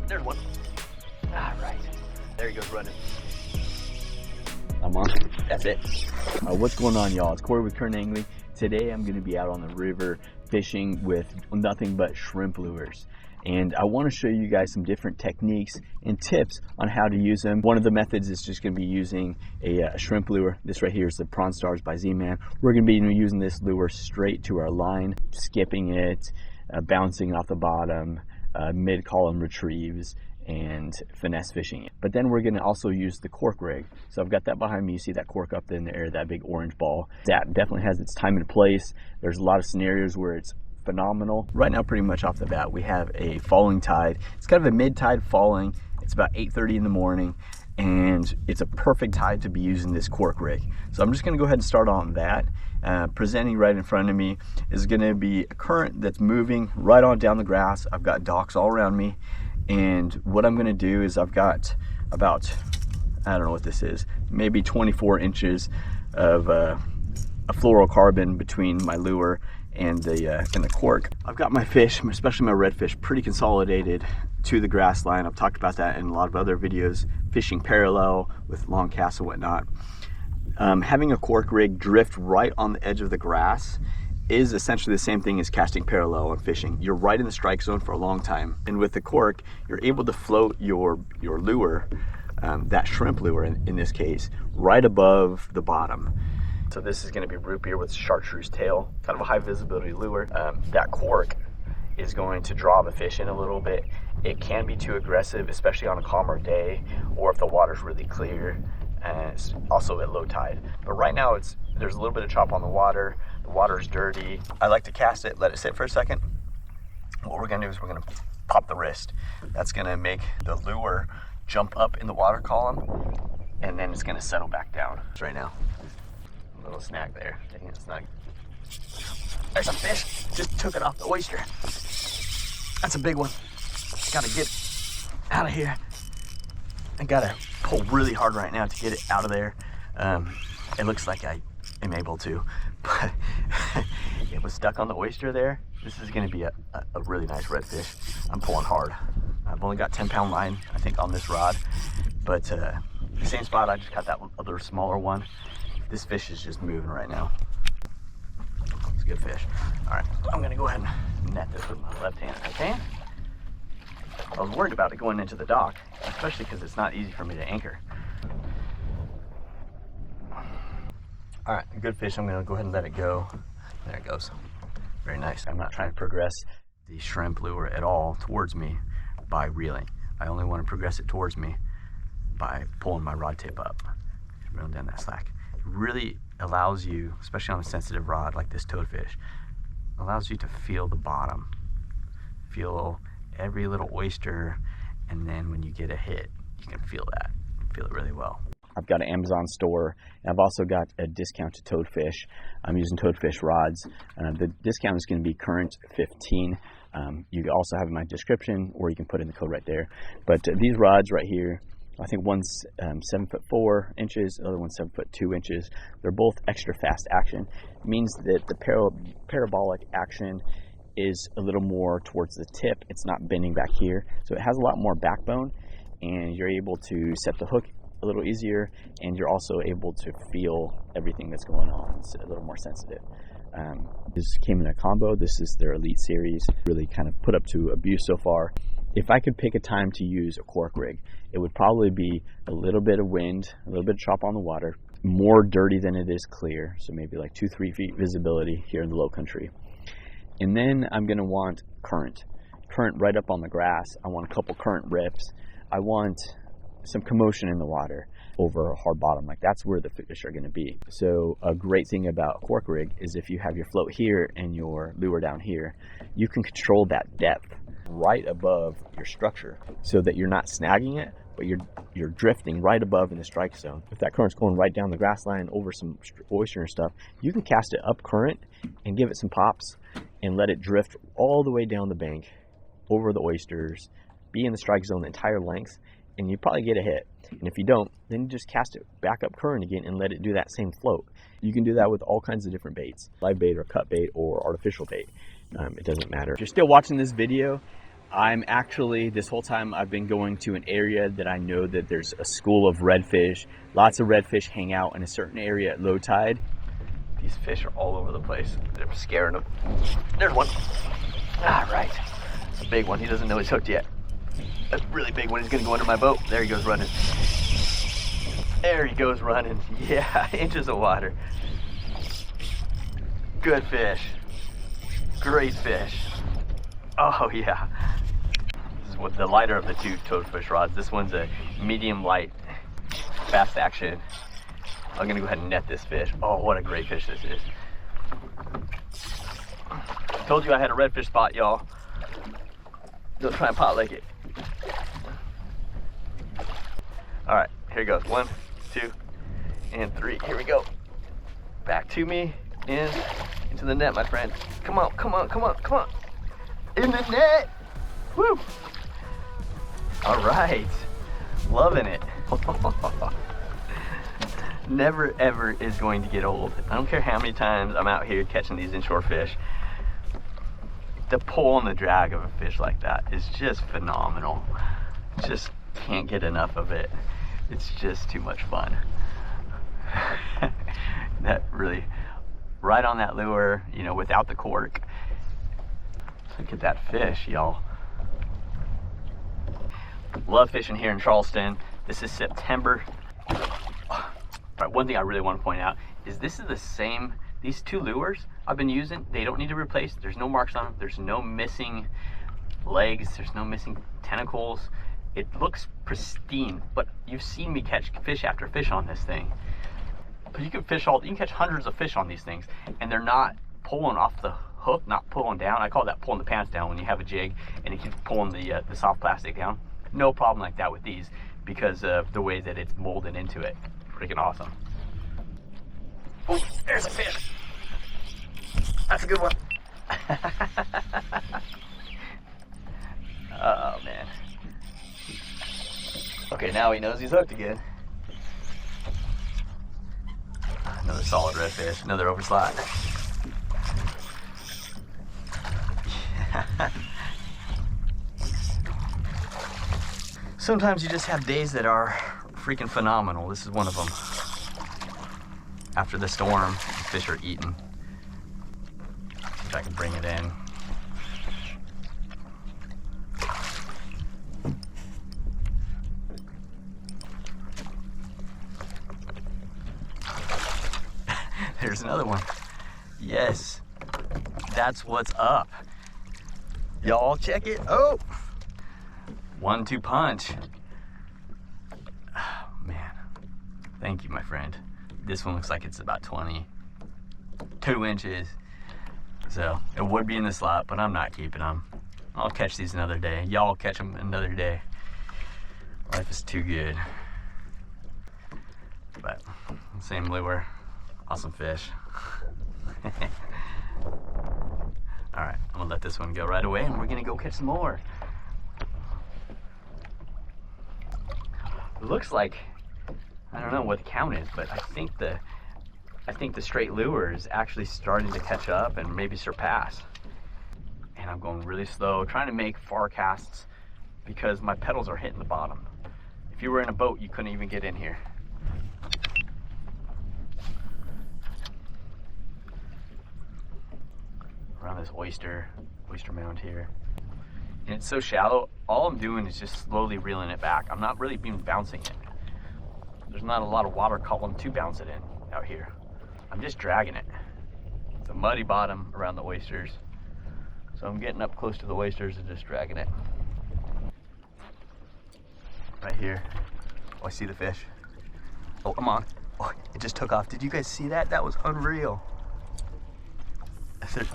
There's one. All right. There he goes running. I'm on. That's it. What's going on, y'all? It's Corey with Current Angling. Today I'm going to be out on the river fishing with nothing but shrimp lures. And I want to show you guys some different techniques and tips on how to use them. One of the methods is just going to be using a shrimp lure. This right here is the Prawn Stars by zMan. We're going to be using this lure straight to our line, skipping it, bouncing off the bottom, mid-column retrieves, and finesse fishing it. But then we're going to also use the cork rig. So I've got that behind me. You see that cork up in the air, that big orange ball. That definitely has its time and place. There's a lot of scenarios where it's phenomenal. Right now, pretty much off the bat, we have a falling tide. It's kind of a mid-tide falling. It's about 8:30 in the morning, and it's a perfect tide to be using this cork rig. So I'm just going to go ahead and start on that. Presenting right in front of me is going to be a current that's moving right on down the grass. I've got docks all around me, and what I'm going to do is I've got about, I don't know what this is, maybe 24 inches of a fluorocarbon between my lure and the cork. I've got my fish, especially my redfish, pretty consolidated to the grass line. I've talked about that in a lot of other videos, fishing parallel with long casts and whatnot. Having a cork rig drift right on the edge of the grass is essentially the same thing as casting parallel and fishing. You're right in the strike zone for a long time, and with the cork, you're able to float your lure, that shrimp lure in this case, right above the bottom. So this is going to be root beer with chartreuse tail, kind of a high visibility lure. That cork is going to draw the fish in a little bit. It can be too aggressive, especially on a calmer day or if the water's really clear, and it's also at low tide. But right now there's a little bit of chop on the water. The water's dirty. I like to cast it, let it sit for a second. What we're gonna do is we're gonna pop the wrist. That's gonna make the lure jump up in the water column, and then it's gonna settle back down. Right now, a little snag there. Dang it, snag. There's a fish, just took it off the oyster. That's a big one. Gotta get out of here. I gotta pull really hard right now to get it out of there. It looks like I am able to, but it was stuck on the oyster there. This is gonna be a really nice redfish. I'm pulling hard. I've only got 10-pound line, I think, on this rod, but the same spot I just got that other smaller one. This fish is just moving right now. It's a good fish. All right, I'm gonna go ahead and net this with my left hand if I can. I was worried about it going into the dock, especially because it's not easy for me to anchor. All right, good fish. I'm gonna go ahead and let it go. There it goes. Very nice. I'm not trying to progress the shrimp lure at all towards me by reeling. I only want to progress it towards me by pulling my rod tip up. Just reeling down that slack. It really allows you, especially on a sensitive rod like this toadfish, allows you to feel the bottom. Feel every little oyster, and then when you get a hit, you can feel that. Feel it really well. I've got an Amazon store, and I've also got a discount to Toadfish. I'm using Toadfish rods. The discount is going to be current 15. You can also have it in my description, or you can put in the code right there. But these rods right here, I think one's 7'4" inches, the other one's 7'2" inches. They're both extra fast action. It means that the parabolic action is a little more towards the tip. It's not bending back here, so it has a lot more backbone, and you're able to set the hook a little easier, and you're also able to feel everything that's going on. It's a little more sensitive. This came in a combo. This is their Elite Series, really kind of put up to abuse so far. If I could pick a time to use a cork rig, it would probably be a little bit of wind, a little bit of chop on the water, more dirty than it is clear, so maybe like 2-3 feet visibility here in the low country. And then I'm going to want current right up on the grass. I want a couple current rips. I want some commotion in the water over a hard bottom. Like, that's where the fish are going to be. So a great thing about a cork rig is if you have your float here and your lure down here, you can control that depth right above your structure so that you're not snagging it, but you're drifting right above in the strike zone. If that current's going right down the grass line over some oyster and stuff, you can cast it up current and give it some pops and let it drift all the way down the bank over the oysters, be in the strike zone the entire length, and you probably get a hit. And if you don't, then you just cast it back up current again and let it do that same float. You can do that with all kinds of different baits, live bait or cut bait or artificial bait. It doesn't matter. If you're still watching this video, I'm actually, this whole time I've been going to an area that I know that there's a school of redfish. Lots of redfish hang out in a certain area at low tide. These fish are all over the place. They're scaring them. There's one. Ah, right. It's a big one. He doesn't know he's hooked yet. A really big one. He's gonna go under my boat. There he goes running. There he goes running. Yeah, inches of water. Good fish. Great fish. Oh yeah. This is what the lighter of the two toadfish rods. This one's a medium light, fast action. I'm gonna go ahead and net this fish. Oh, what a great fish this is. Told you I had a redfish spot, y'all. Don't try and pot lick it. All right, here goes. 1, 2, and 3. Here we go. Back to me and into the net, my friend. Come on, come on, come on, come on. In the net. Woo. All right. Loving it. Never ever is going to get old. I don't care how many times I'm out here catching these inshore fish. The pull and the drag of a fish like that is just phenomenal. Just can't get enough of it. It's just too much fun. That really, right on that lure, you know, without the cork. Look at that fish, y'all. Love fishing here in Charleston. This is September. All right, one thing I really want to point out is this is the same, these two lures I've been using, they don't need to replace. There's no marks on them. There's no missing legs. There's no missing tentacles. It looks pristine, but you've seen me catch fish after fish on this thing. But you can catch hundreds of fish on these things, and they're not pulling off the hook, not pulling down. I call that pulling the pants down when you have a jig and it keeps pulling the soft plastic down. No problem like that with these because of the way that it's molded into it. Freaking awesome. Oh, there's a fish. That's a good one. Oh man. Okay, now he knows he's hooked again. Another solid redfish, another overslot. Sometimes you just have days that are freaking phenomenal. This is one of them. After the storm, the fish are eating. See if I can bring it in. There's another one. Yes, that's what's up. Y'all check it. Oh, 1-2 punch. Oh, man, thank you, my friend. This one looks like it's about 22 inches. So it would be in the slot, but I'm not keeping them. I'll catch these another day. Y'all catch them another day. Life is too good. But same lure, awesome fish. All right, I'm gonna let this one go right away and we're gonna go catch some more. It looks like, I don't know what the count is, but I think the straight lure is actually starting to catch up and maybe surpass. And I'm going really slow, trying to make far casts because my pedals are hitting the bottom. If you were in a boat, you couldn't even get in here. Around this oyster mound here. And it's so shallow, all I'm doing is just slowly reeling it back. I'm not really even bouncing it. There's not a lot of water column to bounce it in out here. I'm just dragging it. It's a muddy bottom around the oysters. So I'm getting up close to the oysters and just dragging it. Right here. Oh, I see the fish. Oh, I'm on. Oh, it just took off. Did you guys see that? That was unreal.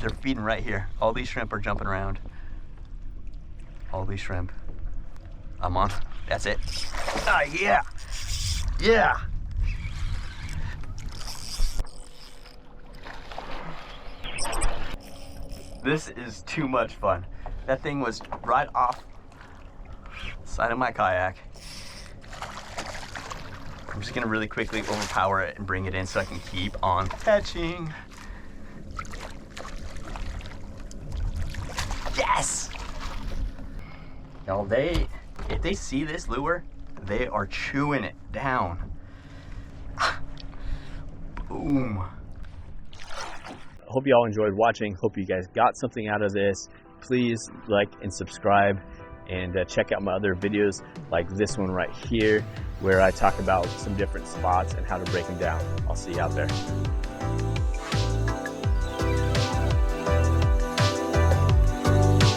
They're feeding right here. All these shrimp are jumping around. All these shrimp. I'm on. That's it. Ah, yeah. Yeah. This is too much fun. That thing was right off the side of my kayak. I'm just gonna really quickly overpower it and bring it in so I can keep on catching. Yes! Y'all, if they see this lure, they are chewing it down. Boom. Hope y'all enjoyed watching. Hope you guys got something out of this. Please like and subscribe, and check out my other videos like this one right here, where I talk about some different spots and how to break them down. I'll see you out there.